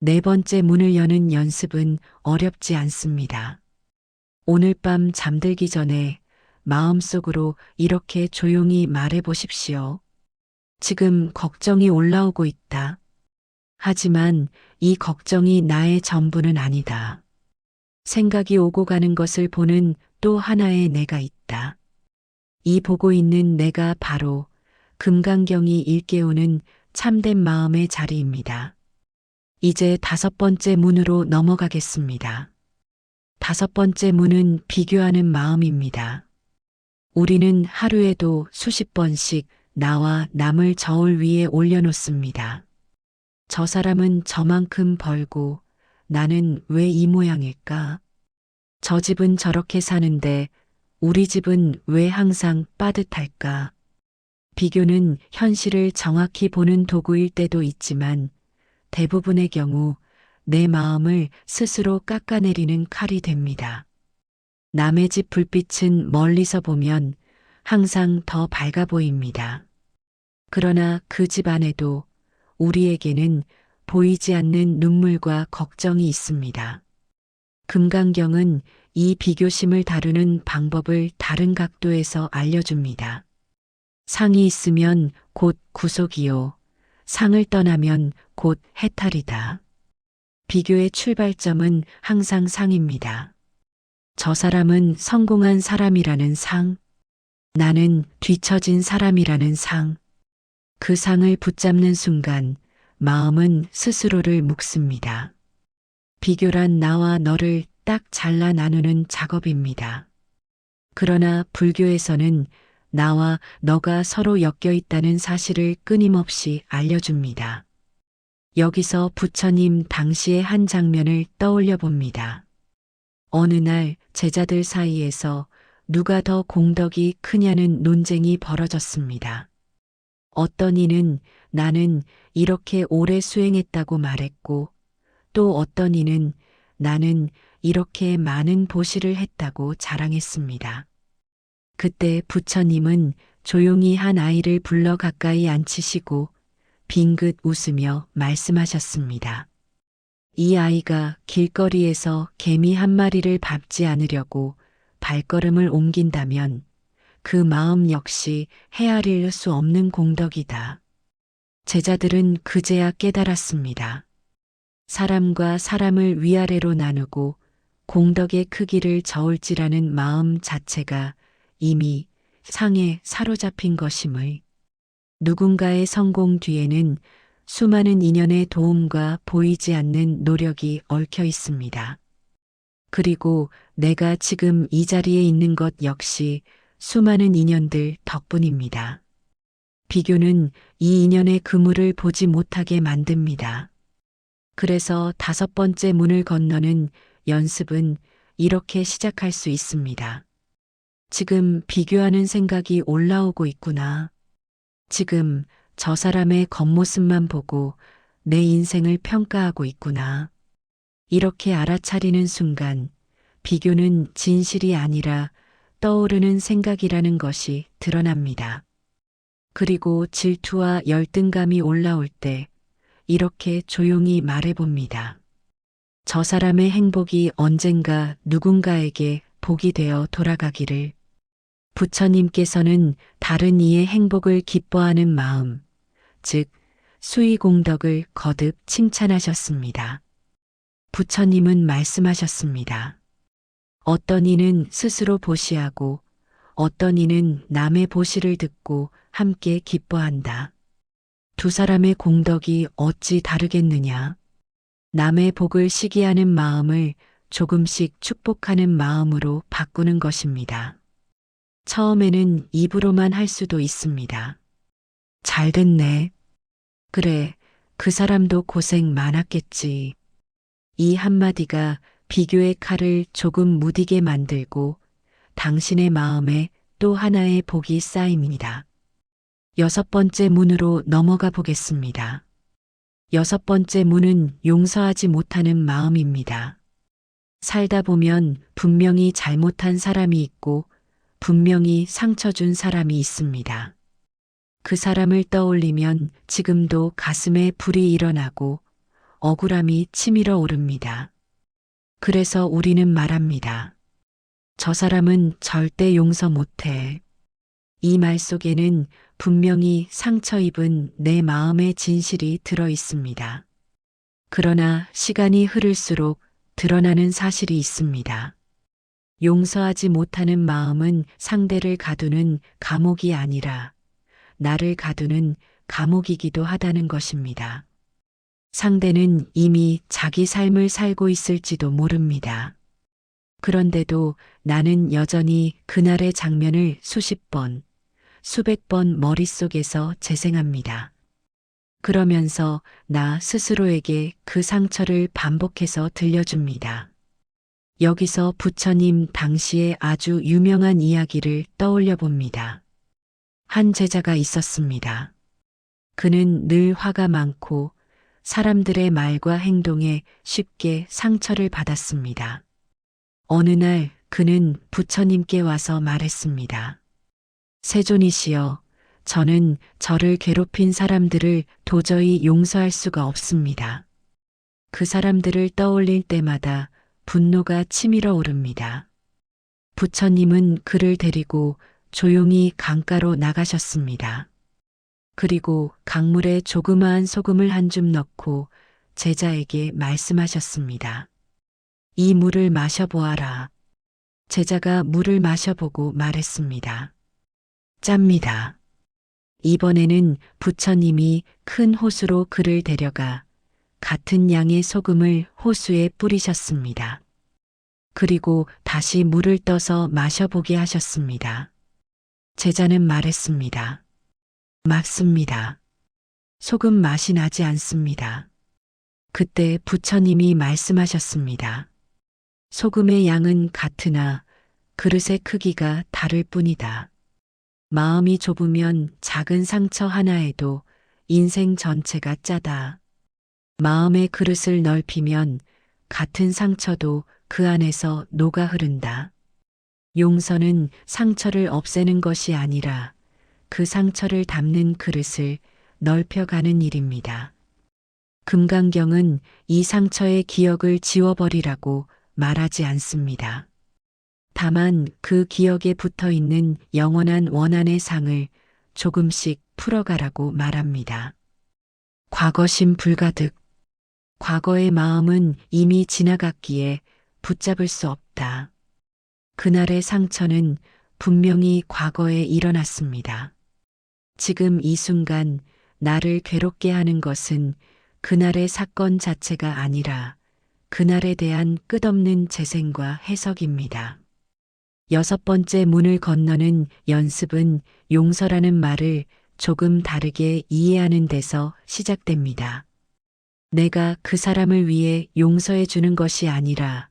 네 번째 문을 여는 연습은 어렵지 않습니다. 오늘 밤 잠들기 전에 마음속으로 이렇게 조용히 말해 보십시오. 지금 걱정이 올라오고 있다. 하지만 이 걱정이 나의 전부는 아니다. 생각이 오고 가는 것을 보는 또 하나의 내가 있다. 이 보고 있는 내가 바로 금강경이 일깨우는 참된 마음의 자리입니다. 이제 다섯 번째 문으로 넘어가겠습니다. 다섯 번째 문은 비교하는 마음입니다. 우리는 하루에도 수십 번씩 나와 남을 저울 위에 올려놓습니다. 저 사람은 저만큼 벌고 나는 왜 이 모양일까? 저 집은 저렇게 사는데 우리 집은 왜 항상 빠듯할까? 비교는 현실을 정확히 보는 도구일 때도 있지만 대부분의 경우 내 마음을 스스로 깎아내리는 칼이 됩니다. 남의 집 불빛은 멀리서 보면 항상 더 밝아 보입니다. 그러나 그 집 안에도 우리에게는 보이지 않는 눈물과 걱정이 있습니다. 금강경은 이 비교심을 다루는 방법을 다른 각도에서 알려줍니다. 상이 있으면 곧 구속이요. 상을 떠나면 곧 해탈이다. 비교의 출발점은 항상 상입니다. 저 사람은 성공한 사람이라는 상, 나는 뒤처진 사람이라는 상. 그 상을 붙잡는 순간 마음은 스스로를 묵습니다. 비교란 나와 너를 딱 잘라 나누는 작업입니다. 그러나 불교에서는 나와 너가 서로 엮여 있다는 사실을 끊임없이 알려줍니다. 여기서 부처님 당시의 한 장면을 떠올려 봅니다. 어느 날 제자들 사이에서 누가 더 공덕이 크냐는 논쟁이 벌어졌습니다. 어떤 이는 나는 이렇게 오래 수행했다고 말했고, 또 어떤 이는 나는 이렇게 많은 보시를 했다고 자랑했습니다. 그때 부처님은 조용히 한 아이를 불러 가까이 앉히시고 빙긋 웃으며 말씀하셨습니다. 이 아이가 길거리에서 개미 한 마리를 밟지 않으려고 발걸음을 옮긴다면 그 마음 역시 헤아릴 수 없는 공덕이다. 제자들은 그제야 깨달았습니다. 사람과 사람을 위아래로 나누고 공덕의 크기를 저울질하는 마음 자체가 이미 상에 사로잡힌 것임을. 누군가의 성공 뒤에는 수많은 인연의 도움과 보이지 않는 노력이 얽혀 있습니다. 그리고 내가 지금 이 자리에 있는 것 역시 수많은 인연들 덕분입니다. 비교는 이 인연의 그물을 보지 못하게 만듭니다. 그래서 5번째 문을 건너는 연습은 이렇게 시작할 수 있습니다. 지금 비교하는 생각이 올라오고 있구나. 지금 저 사람의 겉모습만 보고 내 인생을 평가하고 있구나. 이렇게 알아차리는 순간 비교는 진실이 아니라 떠오르는 생각이라는 것이 드러납니다. 그리고 질투와 열등감이 올라올 때 이렇게 조용히 말해봅니다. 저 사람의 행복이 언젠가 누군가에게 복이 되어 돌아가기를. 부처님께서는 다른 이의 행복을 기뻐하는 마음, 즉 수의공덕을 거듭 칭찬하셨습니다. 부처님은 말씀하셨습니다. 어떤 이는 스스로 보시하고 어떤 이는 남의 보시를 듣고 함께 기뻐한다. 두 사람의 공덕이 어찌 다르겠느냐. 남의 복을 시기하는 마음을 조금씩 축복하는 마음으로 바꾸는 것입니다. 처음에는 입으로만 할 수도 있습니다. 잘 됐네. 그래, 그 사람도 고생 많았겠지. 이 한마디가 비교의 칼을 조금 무디게 만들고 당신의 마음에 또 하나의 복이 쌓입니다. 6번째 문으로 넘어가 보겠습니다. 6번째 문은 용서하지 못하는 마음입니다. 살다 보면 분명히 잘못한 사람이 있고 분명히 상처 준 사람이 있습니다. 그 사람을 떠올리면 지금도 가슴에 불이 일어나고 억울함이 치밀어 오릅니다. 그래서 우리는 말합니다. 저 사람은 절대 용서 못해. 이 말 속에는 분명히 상처 입은 내 마음의 진실이 들어 있습니다. 그러나 시간이 흐를수록 드러나는 사실이 있습니다. 용서하지 못하는 마음은 상대를 가두는 감옥이 아니라 나를 가두는 감옥이기도 하다는 것입니다. 상대는 이미 자기 삶을 살고 있을지도 모릅니다. 그런데도 나는 여전히 그날의 장면을 수십 번, 수백 번 머릿속에서 재생합니다. 그러면서 나 스스로에게 그 상처를 반복해서 들려줍니다. 여기서 부처님 당시의 아주 유명한 이야기를 떠올려 봅니다. 한 제자가 있었습니다. 그는 늘 화가 많고 사람들의 말과 행동에 쉽게 상처를 받았습니다. 어느 날 그는 부처님께 와서 말했습니다. 세존이시여, 저는 저를 괴롭힌 사람들을 도저히 용서할 수가 없습니다. 그 사람들을 떠올릴 때마다 분노가 치밀어 오릅니다. 부처님은 그를 데리고 조용히 강가로 나가셨습니다. 그리고 강물에 조그마한 소금을 한 줌 넣고 제자에게 말씀하셨습니다. 이 물을 마셔보아라. 제자가 물을 마셔보고 말했습니다. 짭니다. 이번에는 부처님이 큰 호수로 그를 데려가 같은 양의 소금을 호수에 뿌리셨습니다. 그리고 다시 물을 떠서 마셔보게 하셨습니다. 제자는 말했습니다. 맞습니다. 소금 맛이 나지 않습니다. 그때 부처님이 말씀하셨습니다. 소금의 양은 같으나 그릇의 크기가 다를 뿐이다. 마음이 좁으면 작은 상처 하나에도 인생 전체가 짜다. 마음의 그릇을 넓히면 같은 상처도 그 안에서 녹아 흐른다. 용서는 상처를 없애는 것이 아니라 그 상처를 담는 그릇을 넓혀가는 일입니다. 금강경은 이 상처의 기억을 지워버리라고 말하지 않습니다. 다만 그 기억에 붙어 있는 영원한 원한의 상을 조금씩 풀어가라고 말합니다. 과거심 불가득. 과거의 마음은 이미 지나갔기에 붙잡을 수 없다. 그날의 상처는 분명히 과거에 일어났습니다. 지금 이 순간 나를 괴롭게 하는 것은 그날의 사건 자체가 아니라 그날에 대한 끝없는 재생과 해석입니다. 6번째 문을 건너는 연습은 용서라는 말을 조금 다르게 이해하는 데서 시작됩니다. 내가 그 사람을 위해 용서해 주는 것이 아니라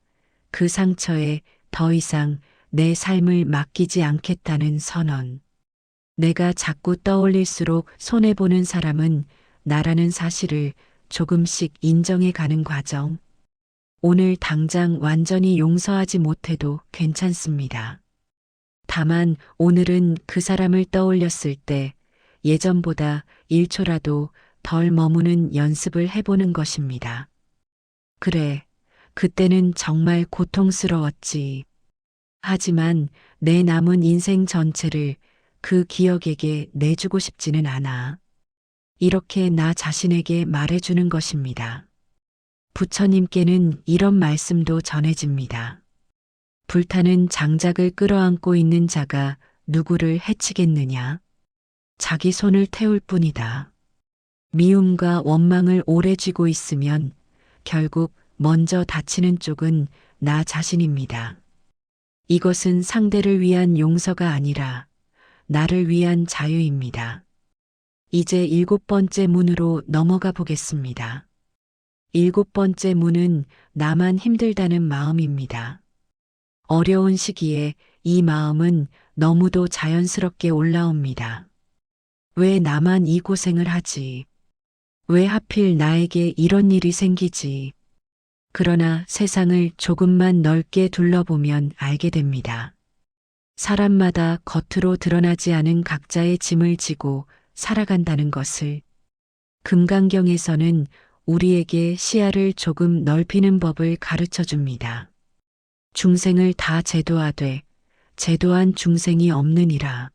그 상처에 더 이상 내 삶을 맡기지 않겠다는 선언. 내가 자꾸 떠올릴수록 손해보는 사람은 나라는 사실을 조금씩 인정해 가는 과정. 오늘 당장 완전히 용서하지 못해도 괜찮습니다. 다만 오늘은 그 사람을 떠올렸을 때 예전보다 1초라도 덜 머무는 연습을 해보는 것입니다. 그래, 그때는 정말 고통스러웠지. 하지만 내 남은 인생 전체를 그 기억에게 내주고 싶지는 않아. 이렇게 나 자신에게 말해주는 것입니다. 부처님께는 이런 말씀도 전해집니다. 불타는 장작을 끌어안고 있는 자가 누구를 해치겠느냐? 자기 손을 태울 뿐이다. 미움과 원망을 오래 쥐고 있으면 결국 먼저 다치는 쪽은 나 자신입니다. 이것은 상대를 위한 용서가 아니라 나를 위한 자유입니다. 이제 7번째 문으로 넘어가 보겠습니다. 7번째 문은 나만 힘들다는 마음입니다. 어려운 시기에 이 마음은 너무도 자연스럽게 올라옵니다. 왜 나만 이 고생을 하지? 왜 하필 나에게 이런 일이 생기지? 그러나 세상을 조금만 넓게 둘러보면 알게 됩니다. 사람마다 겉으로 드러나지 않은 각자의 짐을 지고 살아간다는 것을. 금강경에서는 우리에게 시야를 조금 넓히는 법을 가르쳐 줍니다. 중생을 다 제도하되 제도한 중생이 없느니라.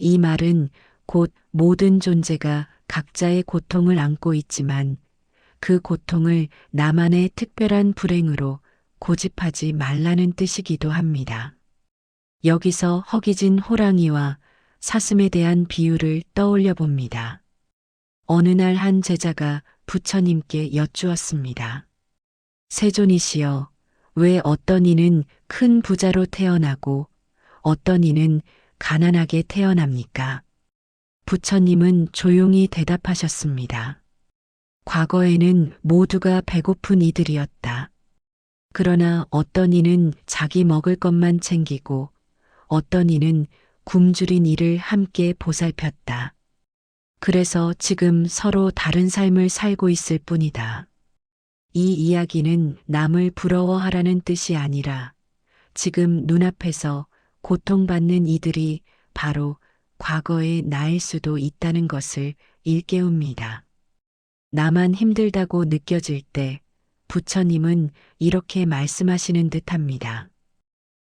이 말은 곧 모든 존재가 각자의 고통을 안고 있지만 그 고통을 나만의 특별한 불행으로 고집하지 말라는 뜻이기도 합니다. 여기서 허기진 호랑이와 사슴에 대한 비유를 떠올려 봅니다. 어느 날 한 제자가 부처님께 여쭈었습니다. 세존이시여, 왜 어떤 이는 큰 부자로 태어나고 어떤 이는 가난하게 태어납니까? 부처님은 조용히 대답하셨습니다. 과거에는 모두가 배고픈 이들이었다. 그러나 어떤 이는 자기 먹을 것만 챙기고 어떤 이는 굶주린 이를 함께 보살폈다. 그래서 지금 서로 다른 삶을 살고 있을 뿐이다. 이 이야기는 남을 부러워하라는 뜻이 아니라 지금 눈앞에서 고통받는 이들이 바로 과거의 나일 수도 있다는 것을 일깨웁니다. 나만 힘들다고 느껴질 때 부처님은 이렇게 말씀하시는 듯합니다.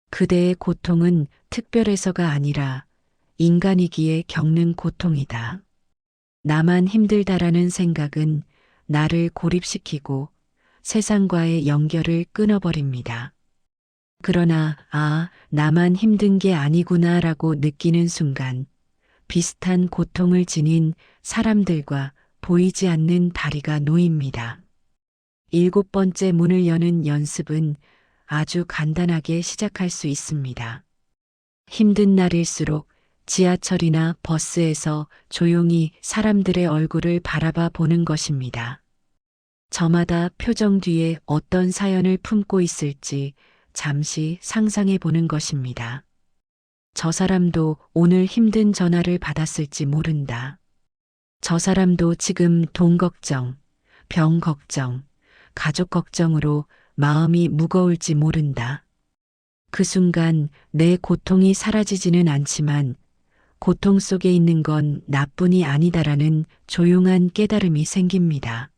그대의 고통은 특별해서가 아니라 인간이기에 겪는 고통이다. 나만 힘들다라는 생각은 나를 고립시키고 세상과의 연결을 끊어버립니다. 그러나 나만 힘든 게 아니구나라고 느끼는 순간 비슷한 고통을 지닌 사람들과 보이지 않는 다리가 놓입니다. 7번째 문을 여는 연습은 아주 간단하게 시작할 수 있습니다. 힘든 날일수록 지하철이나 버스에서 조용히 사람들의 얼굴을 바라봐 보는 것입니다. 저마다 표정 뒤에 어떤 사연을 품고 있을지 잠시 상상해 보는 것입니다. 저 사람도 오늘 힘든 전화를 받았을지 모른다. 저 사람도 지금 돈 걱정, 병 걱정, 가족 걱정으로 마음이 무거울지 모른다. 그 순간 내 고통이 사라지지는 않지만 고통 속에 있는 건 나뿐이 아니다라는 조용한 깨달음이 생깁니다.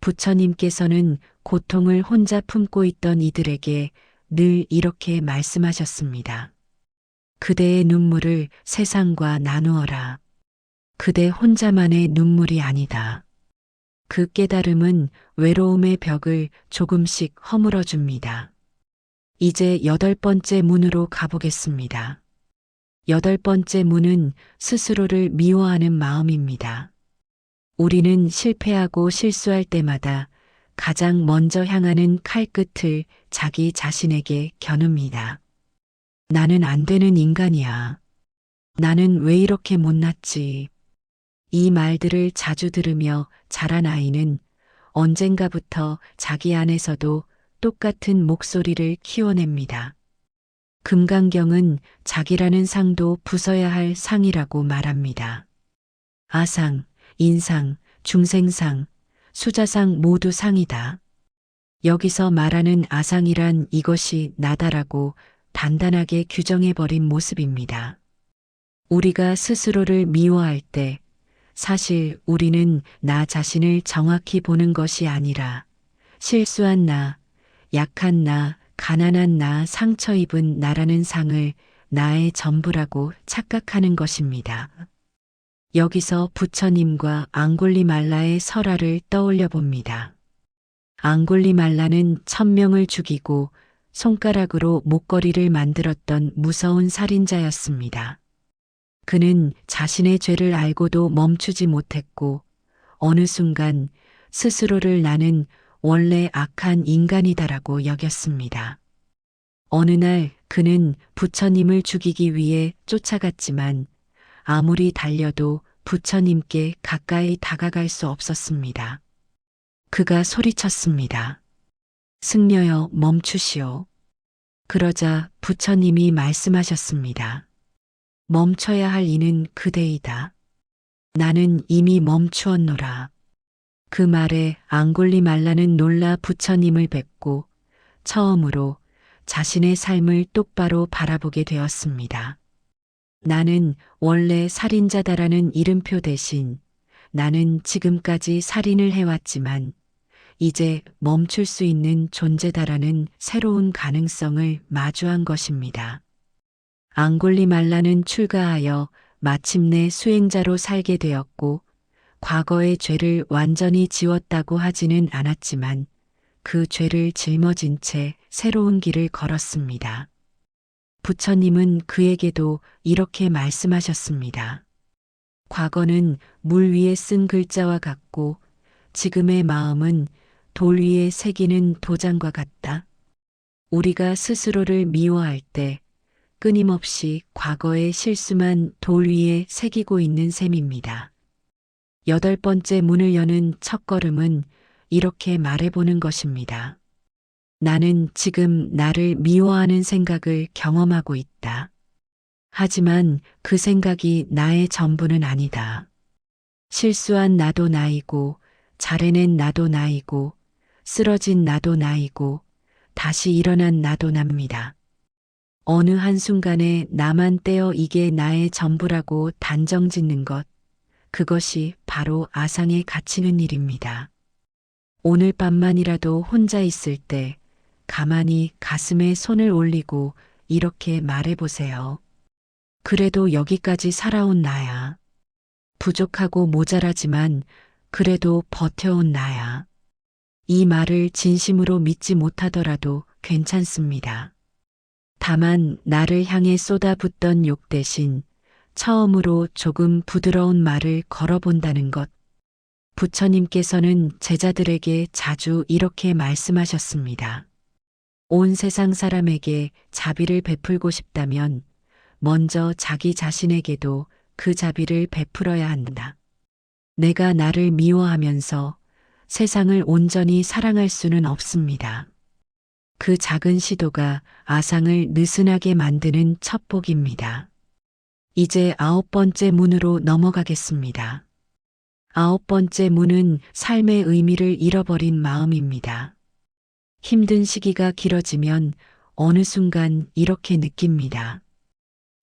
부처님께서는 고통을 혼자 품고 있던 이들에게 늘 이렇게 말씀하셨습니다. 그대의 눈물을 세상과 나누어라. 그대 혼자만의 눈물이 아니다. 그 깨달음은 외로움의 벽을 조금씩 허물어 줍니다. 이제 8번째 문으로 가보겠습니다. 8번째 문은 스스로를 미워하는 마음입니다. 우리는 실패하고 실수할 때마다 가장 먼저 향하는 칼끝을 자기 자신에게 겨눕니다. 나는 안 되는 인간이야. 나는 왜 이렇게 못났지? 이 말들을 자주 들으며 자란 아이는 언젠가부터 자기 안에서도 똑같은 목소리를 키워냅니다. 금강경은 자기라는 상도 부숴야 할 상이라고 말합니다. 아상, 인상, 중생상, 수자상 모두 상이다. 여기서 말하는 아상이란 이것이 나다라고 단단하게 규정해버린 모습입니다. 우리가 스스로를 미워할 때 사실 우리는 나 자신을 정확히 보는 것이 아니라 실수한 나, 약한 나, 가난한 나, 상처 입은 나라는 상을 나의 전부라고 착각하는 것입니다. 여기서 부처님과 앙골리말라의 설화를 떠올려 봅니다. 앙골리말라는 1000명을 죽이고 손가락으로 목걸이를 만들었던 무서운 살인자였습니다. 그는 자신의 죄를 알고도 멈추지 못했고 어느 순간 스스로를 나는 원래 악한 인간이다라고 여겼습니다. 어느 날 그는 부처님을 죽이기 위해 쫓아갔지만 아무리 달려도 부처님께 가까이 다가갈 수 없었습니다. 그가 소리쳤습니다. 승려여 멈추시오. 그러자 부처님이 말씀하셨습니다. 멈춰야 할 이는 그대이다. 나는 이미 멈추었노라. 그 말에 앙골리말라는 놀라 부처님을 뵙고 처음으로 자신의 삶을 똑바로 바라보게 되었습니다. 나는 원래 살인자다라는 이름표 대신 나는 지금까지 살인을 해왔지만 이제 멈출 수 있는 존재다라는 새로운 가능성을 마주한 것입니다. 앙골리말라는 출가하여 마침내 수행자로 살게 되었고 과거의 죄를 완전히 지웠다고 하지는 않았지만 그 죄를 짊어진 채 새로운 길을 걸었습니다. 부처님은 그에게도 이렇게 말씀하셨습니다. 과거는 물 위에 쓴 글자와 같고 지금의 마음은 돌 위에 새기는 도장과 같다. 우리가 스스로를 미워할 때 끊임없이 과거의 실수만 돌 위에 새기고 있는 셈입니다. 8번째 문을 여는 첫걸음은 이렇게 말해보는 것입니다. 나는 지금 나를 미워하는 생각을 경험하고 있다. 하지만 그 생각이 나의 전부는 아니다. 실수한 나도 나이고, 잘해낸 나도 나이고, 쓰러진 나도 나이고, 다시 일어난 나도 납니다. 어느 한순간에 나만 떼어 이게 나의 전부라고 단정 짓는 것, 그것이 바로 아상에 갇히는 일입니다. 오늘 밤만이라도 혼자 있을 때 가만히 가슴에 손을 올리고 이렇게 말해보세요. 그래도 여기까지 살아온 나야. 부족하고 모자라지만 그래도 버텨온 나야. 이 말을 진심으로 믿지 못하더라도 괜찮습니다. 다만 나를 향해 쏟아붓던 욕 대신 처음으로 조금 부드러운 말을 걸어본다는 것. 부처님께서는 제자들에게 자주 이렇게 말씀하셨습니다. 온 세상 사람에게 자비를 베풀고 싶다면 먼저 자기 자신에게도 그 자비를 베풀어야 한다. 내가 나를 미워하면서 세상을 온전히 사랑할 수는 없습니다. 그 작은 시도가 아상을 느슨하게 만드는 첫 복입니다. 이제 9번째 문으로 넘어가겠습니다. 9번째 문은 삶의 의미를 잃어버린 마음입니다. 힘든 시기가 길어지면 어느 순간 이렇게 느낍니다.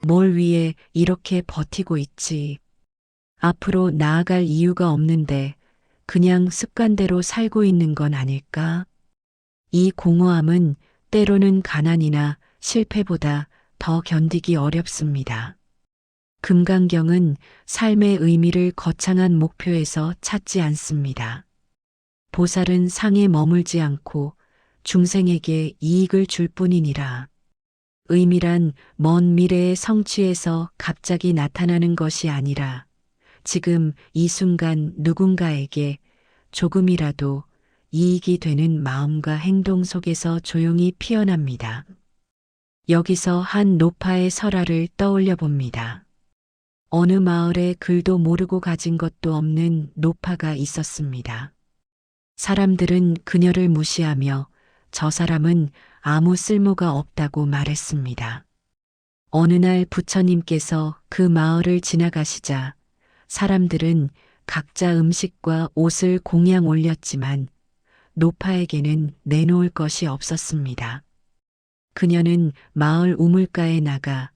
뭘 위해 이렇게 버티고 있지? 앞으로 나아갈 이유가 없는데 그냥 습관대로 살고 있는 건 아닐까? 이 공허함은 때로는 가난이나 실패보다 더 견디기 어렵습니다. 금강경은 삶의 의미를 거창한 목표에서 찾지 않습니다. 보살은 상에 머물지 않고 중생에게 이익을 줄 뿐이니라. 의미란 먼 미래의 성취에서 갑자기 나타나는 것이 아니라 지금 이 순간 누군가에게 조금이라도 이익이 되는 마음과 행동 속에서 조용히 피어납니다. 여기서 한 노파의 설화를 떠올려 봅니다. 어느 마을에 글도 모르고 가진 것도 없는 노파가 있었습니다. 사람들은 그녀를 무시하며 저 사람은 아무 쓸모가 없다고 말했습니다. 어느 날 부처님께서 그 마을을 지나가시자 사람들은 각자 음식과 옷을 공양 올렸지만 노파에게는 내놓을 것이 없었습니다. 그녀는 마을 우물가에 나가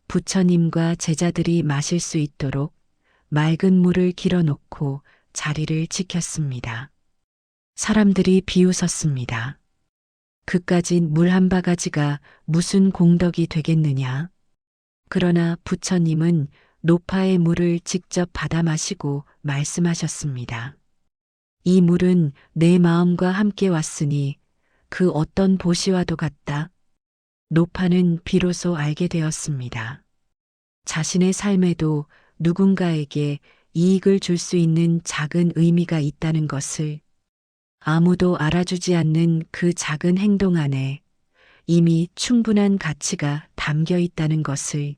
부처님과 제자들이 마실 수 있도록 맑은 물을 길어놓고 자리를 지켰습니다. 사람들이 비웃었습니다. 그까진 물 한 바가지가 무슨 공덕이 되겠느냐? 그러나 부처님은 노파의 물을 직접 받아 마시고 말씀하셨습니다. 이 물은 내 마음과 함께 왔으니 그 어떤 보시와도 같다. 노파는 비로소 알게 되었습니다. 자신의 삶에도 누군가에게 이익을 줄 수 있는 작은 의미가 있다는 것을, 아무도 알아주지 않는 그 작은 행동 안에 이미 충분한 가치가 담겨 있다는 것을.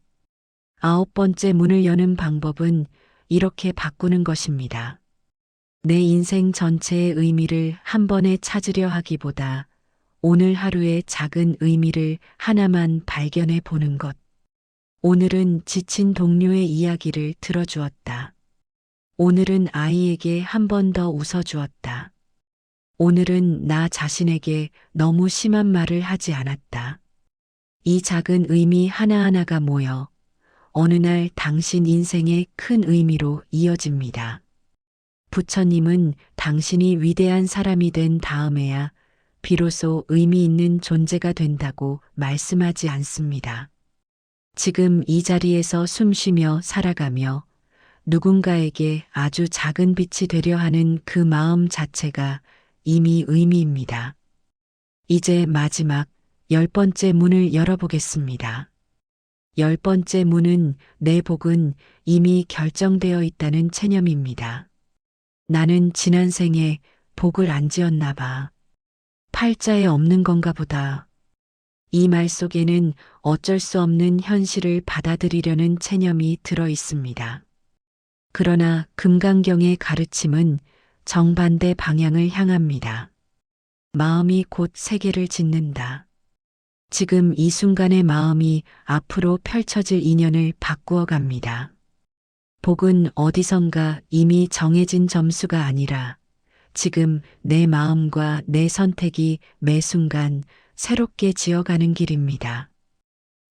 9번째 문을 여는 방법은 이렇게 바꾸는 것입니다. 내 인생 전체의 의미를 한 번에 찾으려 하기보다 오늘 하루의 작은 의미를 하나만 발견해 보는 것. 오늘은 지친 동료의 이야기를 들어주었다. 오늘은 아이에게 한 번 더 웃어주었다. 오늘은 나 자신에게 너무 심한 말을 하지 않았다. 이 작은 의미 하나하나가 모여 어느 날 당신 인생의 큰 의미로 이어집니다. 부처님은 당신이 위대한 사람이 된 다음에야 비로소 의미 있는 존재가 된다고 말씀하지 않습니다. 지금 이 자리에서 숨 쉬며 살아가며 누군가에게 아주 작은 빛이 되려 하는 그 마음 자체가 이미 의미입니다. 이제 마지막 10번째 문을 열어보겠습니다. 10번째 문은 내 복은 이미 결정되어 있다는 체념입니다. 나는 지난 생에 복을 안 지었나 봐. 팔자에 없는 건가 보다. 이 말 속에는 어쩔 수 없는 현실을 받아들이려는 체념이 들어 있습니다. 그러나 금강경의 가르침은 정반대 방향을 향합니다. 마음이 곧 세계를 짓는다. 지금 이 순간의 마음이 앞으로 펼쳐질 인연을 바꾸어 갑니다. 복은 어디선가 이미 정해진 점수가 아니라 지금 내 마음과 내 선택이 매 순간 새롭게 지어가는 길입니다.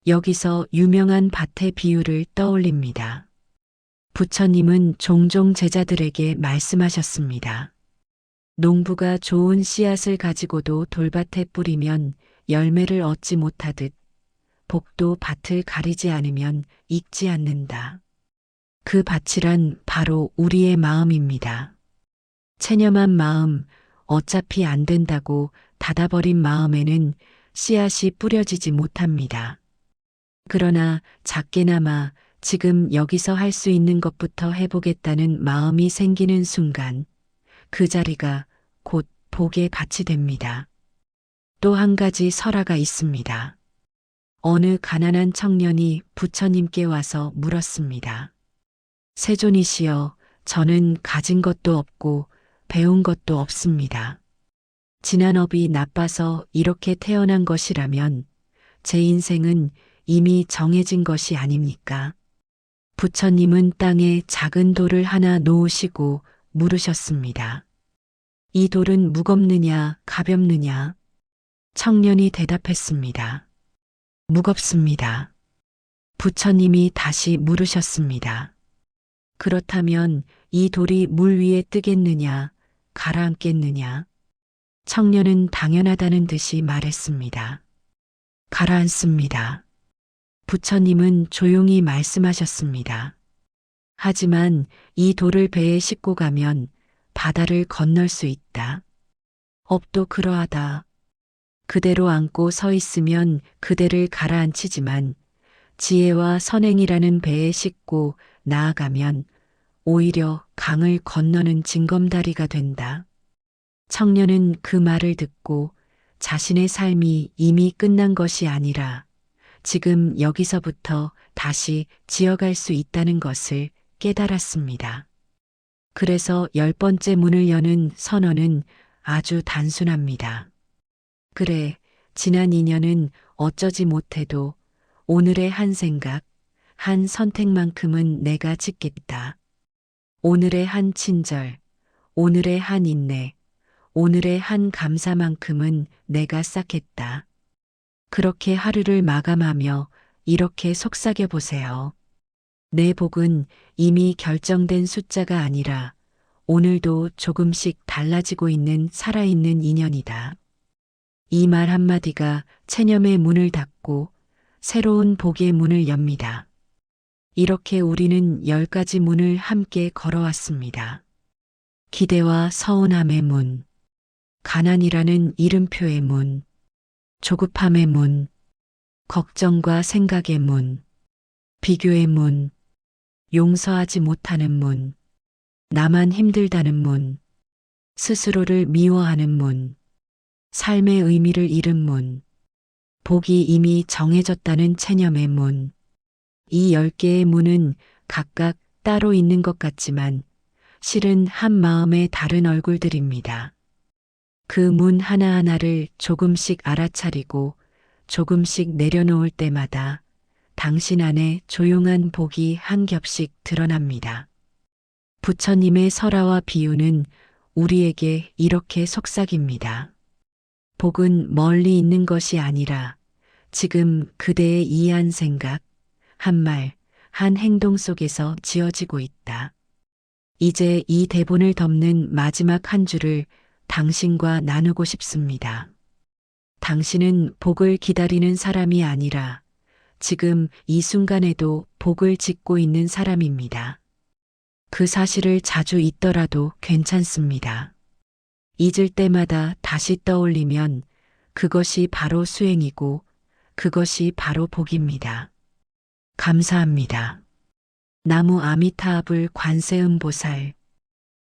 여기서 유명한 밭의 비유를 떠올립니다. 부처님은 종종 제자들에게 말씀하셨습니다. 농부가 좋은 씨앗을 가지고도 돌밭에 뿌리면 열매를 얻지 못하듯 복도 밭을 가리지 않으면 익지 않는다. 그 밭이란 바로 우리의 마음입니다. 체념한 마음, 어차피 안 된다고 닫아버린 마음에는 씨앗이 뿌려지지 못합니다. 그러나 작게나마 지금 여기서 할 수 있는 것부터 해보겠다는 마음이 생기는 순간 그 자리가 곧 복의 밭이 됩니다. 또 한 가지 설화가 있습니다. 어느 가난한 청년이 부처님께 와서 물었습니다. 세존이시여, 저는 가진 것도 없고 배운 것도 없습니다. 지난 업이 나빠서 이렇게 태어난 것이라면 제 인생은 이미 정해진 것이 아닙니까? 부처님은 땅에 작은 돌을 하나 놓으시고 물으셨습니다. 이 돌은 무겁느냐, 가볍느냐? 청년이 대답했습니다. 무겁습니다. 부처님이 다시 물으셨습니다. 그렇다면 이 돌이 물 위에 뜨겠느냐, 가라앉겠느냐? 청년은 당연하다는 듯이 말했습니다. 가라앉습니다. 부처님은 조용히 말씀하셨습니다. 하지만 이 돌을 배에 싣고 가면 바다를 건널 수 있다. 업도 그러하다. 그대로 안고 서 있으면 그대를 가라앉히지만 지혜와 선행이라는 배에 싣고 나아가면 오히려 강을 건너는 징검다리가 된다. 청년은 그 말을 듣고 자신의 삶이 이미 끝난 것이 아니라 지금 여기서부터 다시 지어갈 수 있다는 것을 깨달았습니다. 그래서 10번째 문을 여는 선언은 아주 단순합니다. 그래, 지난 인연은 어쩌지 못해도 오늘의 한 생각, 한 선택만큼은 내가 짓겠다. 오늘의 한 친절, 오늘의 한 인내, 오늘의 한 감사만큼은 내가 쌓겠다. 그렇게 하루를 마감하며 이렇게 속삭여 보세요. 내 복은 이미 결정된 숫자가 아니라 오늘도 조금씩 달라지고 있는 살아있는 인연이다. 이 말 한마디가 체념의 문을 닫고 새로운 복의 문을 엽니다. 이렇게 우리는 10가지 문을 함께 걸어왔습니다. 기대와 서운함의 문, 가난이라는 이름표의 문, 조급함의 문, 걱정과 생각의 문, 비교의 문, 용서하지 못하는 문, 나만 힘들다는 문, 스스로를 미워하는 문, 삶의 의미를 잃은 문, 복이 이미 정해졌다는 체념의 문. 이 10개의 문은 각각 따로 있는 것 같지만 실은 한 마음의 다른 얼굴들입니다. 그 문 하나하나를 조금씩 알아차리고 조금씩 내려놓을 때마다 당신 안에 조용한 복이 한 겹씩 드러납니다. 부처님의 설화와 비유는 우리에게 이렇게 속삭입니다. 복은 멀리 있는 것이 아니라 지금 그대의 이 한 생각, 한 말, 한 행동 속에서 지어지고 있다. 이제 이 대본을 덮는 마지막 한 줄을 당신과 나누고 싶습니다. 당신은 복을 기다리는 사람이 아니라 지금 이 순간에도 복을 짓고 있는 사람입니다. 그 사실을 자주 잊더라도 괜찮습니다. 잊을 때마다 다시 떠올리면 그것이 바로 수행이고 그것이 바로 복입니다. 감사합니다. 나무 아미타불 관세음보살